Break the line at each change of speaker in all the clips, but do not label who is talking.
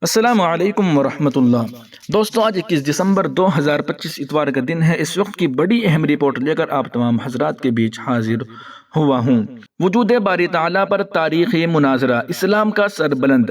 السلام علیکم ورحمۃ اللہ دوستو، آج 21 دسمبر 2025 اتوار کا دن ہے۔ اس وقت کی بڑی اہم رپورٹ لے کر آپ تمام حضرات کے بیچ حاضر ہوا ہوں۔ وجود باری تعالیٰ پر تاریخی مناظرہ، اسلام کا سر بلند۔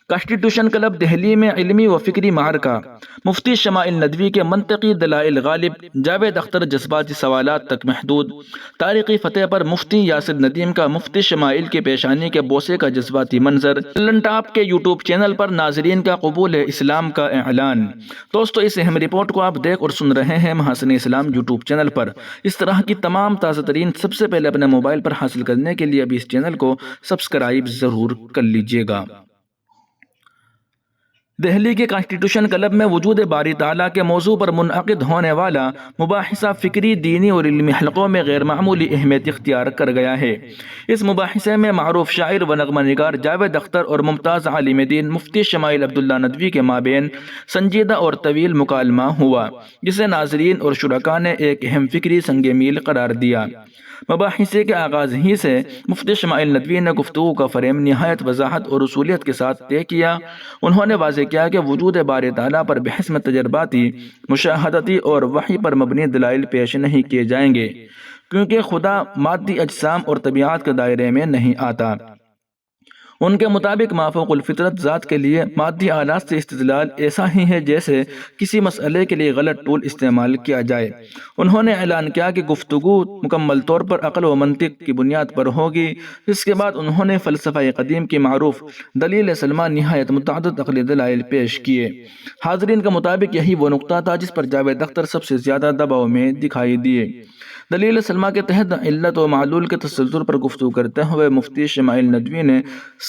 کانسٹیٹیوشن کلب دہلی میں علمی و فکری معرکہ، مفتی شمائل ندوی کے منطقی دلائل غالب، جاوید اختر جذباتی سوالات تک محدود۔ تاریخی فتح پر مفتی یاسر ندیم کا مفتی شمائل کی پیشانی کے بوسے کا جذباتی منظر۔ للن ٹاپ کے یوٹیوب چینل پر ناظرین کا قبول اسلام کا اعلان۔ دوستو، اس اہم رپورٹ کو آپ دیکھ اور سن رہے ہیں محاسن اسلام یوٹیوب چینل پر۔ اس طرح کی تمام تازہ ترین سب سے پہلے اپنے موبائل پر حاصل کرنے کے لیے ابھی اس چینل کو سبسکرائب ضرور کر لیجیے گا۔ دہلی کے کانسٹیٹیوشن کلب میں وجود باری تعالیٰ کے موضوع پر منعقد ہونے والا مباحثہ فکری، دینی اور علمی حلقوں میں غیر معمولی اہمیت اختیار کر گیا ہے۔ اس مباحثے میں معروف شاعر و نغمہ نگار جاوید اختر اور ممتاز عالم دین مفتی شمائل عبداللہ ندوی کے مابین سنجیدہ اور طویل مکالمہ ہوا، جسے ناظرین اور شرکاء نے ایک اہم فکری سنگ میل قرار دیا۔ مباحثے کے آغاز ہی سے مفتی شمائل ندوی نے گفتگو کا فریم نہایت وضاحت اور اصولیت کے ساتھ طے کیا۔ انہوں نے واضح کیا کہ وجود باری تعالیٰ پر بحث میں تجرباتی، مشاہداتی اور وحی پر مبنی دلائل پیش نہیں کیے جائیں گے، کیونکہ خدا مادی اجسام اور طبیعت کے دائرے میں نہیں آتا۔ ان کے مطابق مافوق الفطرت ذات کے لیے مادی آلات سے استدلال ایسا ہی ہے جیسے کسی مسئلے کے لیے غلط ٹول استعمال کیا جائے۔ انہوں نے اعلان کیا کہ گفتگو مکمل طور پر عقل و منطق کی بنیاد پر ہوگی۔ اس کے بعد انہوں نے فلسفہ قدیم کی معروف دلیل سلمہ نہایت متعدد عقلی دلائل پیش کیے۔ حاضرین کے مطابق یہی وہ نقطہ تھا جس پر جاوید اختر سب سے زیادہ دباؤ میں دکھائی دیے۔ دلیل سلمہ کے تحت علت و معلول کے تسلسل پر گفتگو کرتے ہوئے مفتی شمائل ندوی نے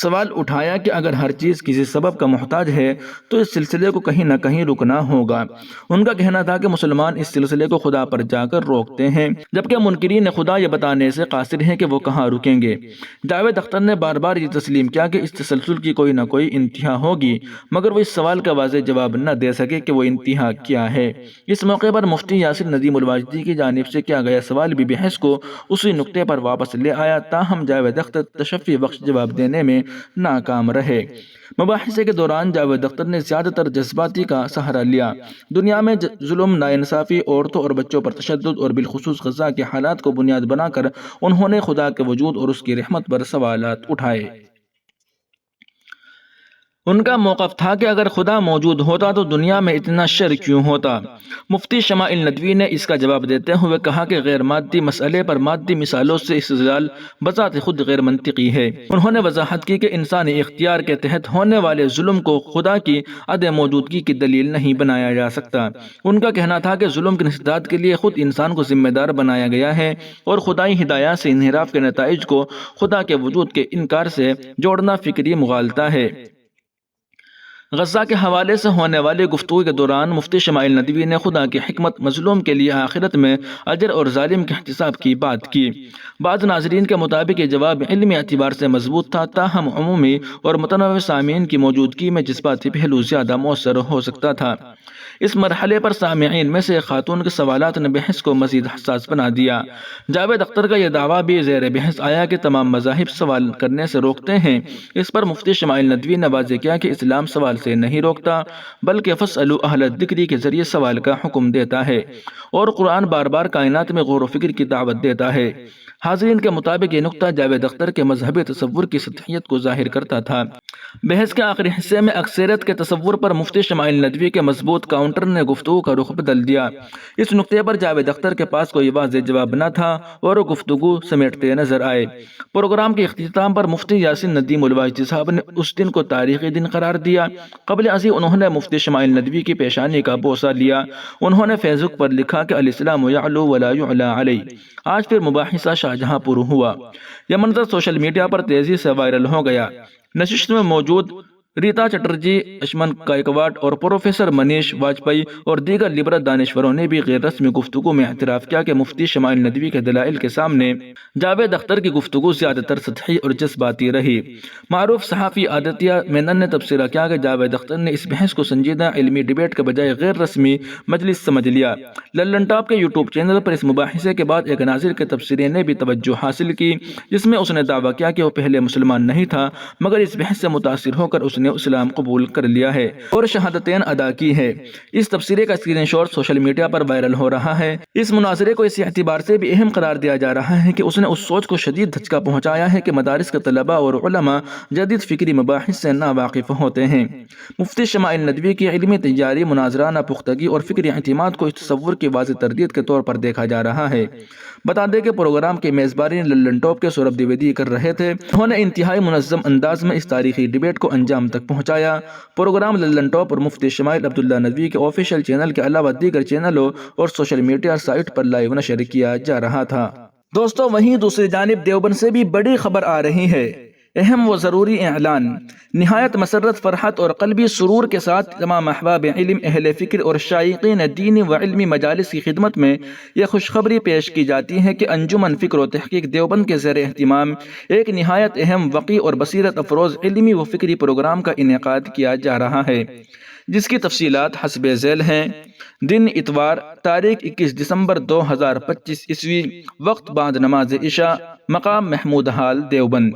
سوال اٹھایا کہ اگر ہر چیز کسی سبب کا محتاج ہے تو اس سلسلے کو کہیں نہ کہیں رکنا ہوگا۔ ان کا کہنا تھا کہ مسلمان اس سلسلے کو خدا پر جا کر روکتے ہیں، جبکہ منکرین خدا یہ بتانے سے قاصر ہیں کہ وہ کہاں رکیں گے۔ جاوید اختر نے بار بار یہ تسلیم کیا کہ اس تسلسل کی کوئی نہ کوئی انتہا ہوگی، مگر وہ اس سوال کا واضح جواب نہ دے سکے کہ وہ انتہا کیا ہے۔ اس موقع پر مفتی یاسر ندیم الواجدی کی جانب سے کیا گیا سوال بھی بحث کو اسی نقطے پر واپس لے آیا، تاہم جاوید اختر تشفی بخش جواب دینے میں ناکام رہے۔ مباحثے کے دوران جاوید اختر نے زیادہ تر جذباتی کا سہارا لیا۔ دنیا میں ظلم، ناانصافی، عورتوں اور بچوں پر تشدد اور بالخصوص غزہ کے حالات کو بنیاد بنا کر انہوں نے خدا کے وجود اور اس کی رحمت پر سوالات اٹھائے۔ ان کا موقف تھا کہ اگر خدا موجود ہوتا تو دنیا میں اتنا شر کیوں ہوتا؟ مفتی شمائل ندوی نے اس کا جواب دیتے ہوئے کہا کہ غیر مادی مسئلے پر مادی مثالوں سے استدلال بذات خود غیر منطقی ہے۔ انہوں نے وضاحت کی کہ انسانی اختیار کے تحت ہونے والے ظلم کو خدا کی عدم موجودگی کی دلیل نہیں بنایا جا سکتا۔ ان کا کہنا تھا کہ ظلم کی انسداد کے لیے خود انسان کو ذمہ دار بنایا گیا ہے اور خدائی ہدایات سے انحراف کے نتائج کو خدا کے وجود کے انکار سے جوڑنا فکری مغالطہ ہے۔ غزہ کے حوالے سے ہونے والی گفتگو کے دوران مفتی شمائل ندوی نے خدا کی حکمت، مظلوم کے لیے آخرت میں اجر اور ظالم کے احتساب کی بات کی۔ بعض ناظرین کے مطابق یہ جواب علمی اعتبار سے مضبوط تھا، تاہم عمومی اور متنوع سامعین کی موجودگی میں جذباتی پہلو زیادہ مؤثر ہو سکتا تھا۔ اس مرحلے پر سامعین میں سے ایک خاتون کے سوالات نے بحث کو مزید حساس بنا دیا۔ جاوید اختر کا یہ دعویٰ بھی زیر بحث آیا کہ تمام مذاہب سوال کرنے سے روکتے ہیں۔ اس پر مفتی شمائل ندوی نے واضح کیا کہ اسلام سوال سے نہیں روکتا، بلکہ فاسألوا اہل الذکر کے ذریعے سوال کا حکم دیتا ہے، اور قرآن بار بار کائنات میں غور و فکر کی دعوت دیتا ہے۔ حاضرین کے مطابق یہ نقطہ جاوید اختر کے مذہبی تصور کی سطحیت کو ظاہر کرتا تھا۔ بحث کے آخری حصے میں اکثریت کے تصور پر مفتی شمائل ندوی کے مضبوط کاؤنٹر نے گفتگو کا رخ بدل دیا۔ اس نقطے پر جاوید اختر کے پاس کوئی واضح جواب نہ تھا اور وہ گفتگو سمیٹتے نظر آئے۔ پروگرام کے اختتام پر مفتی یاسر ندیم الواجدی صاحب نے اس دن کو تاریخی دن قرار دیا۔ قبل ازیں انہوں نے مفتی شمائل ندوی کی پیشانی کا بوسہ لیا۔ انہوں نے فیس بک پر لکھا کہ الاسلام یعلو ولا یعلی علیہ۔ آج پھر مباحثہ شاہجہاں پور ہوا۔ یہ منظر سوشل میڈیا پر تیزی سے وائرل ہو گیا۔ نشست میں موجود ریتا چٹرجی، اشمن گائیکواڈ اور پروفیسر منیش واجپئی اور دیگر لبرل دانشوروں نے بھی غیر رسمی گفتگو میں اعتراف کیا کہ مفتی شمائل ندوی کے دلائل کے سامنے جاوید اختر کی گفتگو زیادہ تر سطحی اور جذباتی رہی۔ معروف صحافی آدتیہ مینن نے تبصرہ کیا کہ جاوید اختر نے اس بحث کو سنجیدہ علمی ڈیبیٹ کے بجائے غیر رسمی مجلس سمجھ لیا۔ للن ٹاپ کے یوٹیوب چینل پر اس مباحثے کے بعد ایک ناظر کے تبصرے نے بھی توجہ حاصل کی، جس میں اس نے دعویٰ کیا کہ وہ پہلے مسلمان نہیں تھا، مگر اس بحث سے متاثر ہو کر اس نے اسلام قبول کر لیا ہے اور شہادتین ادا کی ہے۔ اس تبصرے کا اسکرین شاٹ سوشل میڈیا پر وائرل ہو رہا ہے۔ اس مناظرے کو اس اعتبار سے بھی اہم قرار دیا جا رہا ہے کہ اس نے اس سوچ کو شدید دھچکا پہنچایا ہے کہ مدارس کے طلباء اور علماء جدید فکری مباحث سے ناواقف ہوتے ہیں۔ مفتی شمائل ندوی کی علمی تیاری، مناظرانہ پختگی اور فکری اعتماد کو اس تصور کی واضح تردید کے طور پر دیکھا جا رہا ہے۔ بتا دیں کہ پروگرام کی میزبانی للن ٹاپ کے سوربھ دیویدی کر رہے تھے۔ انہوں نے انتہائی منظم انداز میں اس تاریخی ڈیبیٹ کو انجام تک پہنچایا۔ پروگرام للن ٹاپ اور مفتی شمائل عبداللہ ندوی کے آفیشیل چینل کے علاوہ دیگر چینلوں اور سوشل میڈیا سائٹ پر لائیو نشر کیا جا رہا تھا۔ دوستو، وہیں دوسری جانب دیوبند سے بھی بڑی خبر آ رہی ہے۔ اہم و ضروری اعلان۔ نہایت مسرت، فرحت اور قلبی سرور کے ساتھ تمام احباب علم، اہل فکر اور شائقین دینی و علمی مجالس کی خدمت میں یہ خوشخبری پیش کی جاتی ہے کہ انجمن فکر و تحقیق دیوبند کے زیر اہتمام ایک نہایت اہم، وقی اور بصیرت افروز علمی و فکری پروگرام کا انعقاد کیا جا رہا ہے، جس کی تفصیلات حسب ذیل ہیں۔ دن اتوار، تاریخ 21 دسمبر 2025 عیسوی، وقت بعد نماز عشاء، مقام محمود ہال، دیوبند۔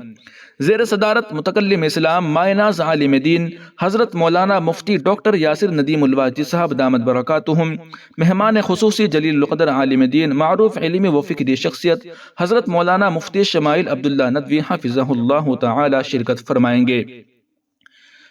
زیر صدارت متکلم اسلام، مائے ناز عالم دین حضرت مولانا مفتی ڈاکٹر یاسر ندیم الواجدی صاحب دامت برکاتہم۔ مہمان خصوصی جلیل القدر عالم دین، معروف علمی و فکری شخصیت حضرت مولانا مفتی شمائل عبداللہ ندوی حفظہ اللہ تعالی شرکت فرمائیں گے۔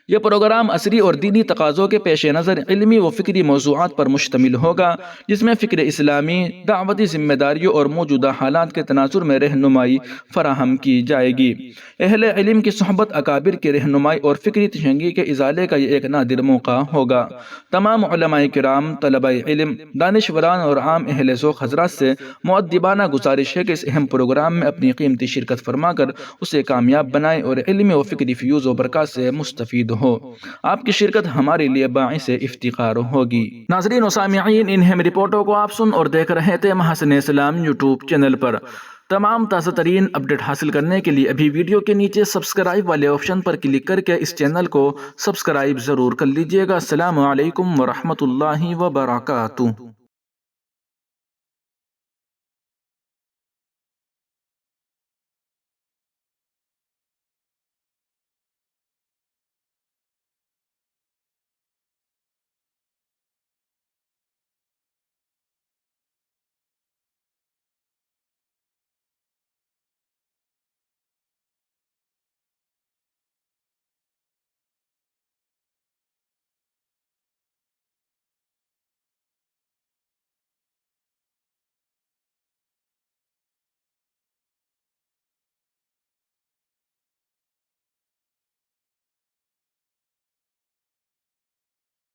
یہ پروگرام عصری اور دینی تقاضوں کے پیش نظر علمی و فکری موضوعات پر مشتمل ہوگا، جس میں فکر اسلامی، دعوتی ذمہ داریوں اور موجودہ حالات کے تناظر میں رہنمائی فراہم کی جائے گی۔ اہل علم کی صحبت، اکابر کی رہنمائی اور فکری تشنگی کے ازالے کا یہ ایک نادر موقع ہوگا۔ تمام علماء کرام، طلباء علم، دانشوران اور عام اہل ذوق حضرات سے مؤدبانہ گزارش ہے کہ اس اہم پروگرام میں اپنی قیمتی شرکت فرما کر اسے کامیاب بنائیں اور علمی و فکری فیوز و برکات سے مستفید ہو۔ آپ کی شرکت ہمارے لیے باعث افتخار ہوگی۔ ناظرین و سامعین، ان اہم رپورٹوں کو آپ سن اور دیکھ رہے تھے محسن اسلام یوٹیوب چینل پر۔ تمام تازہ ترین اپڈیٹ حاصل کرنے کے لیے ابھی ویڈیو کے نیچے سبسکرائب والے آپشن پر کلک کر کے اس چینل کو سبسکرائب ضرور کر لیجئے گا۔ السلام علیکم ورحمۃ اللہ وبرکاتہ۔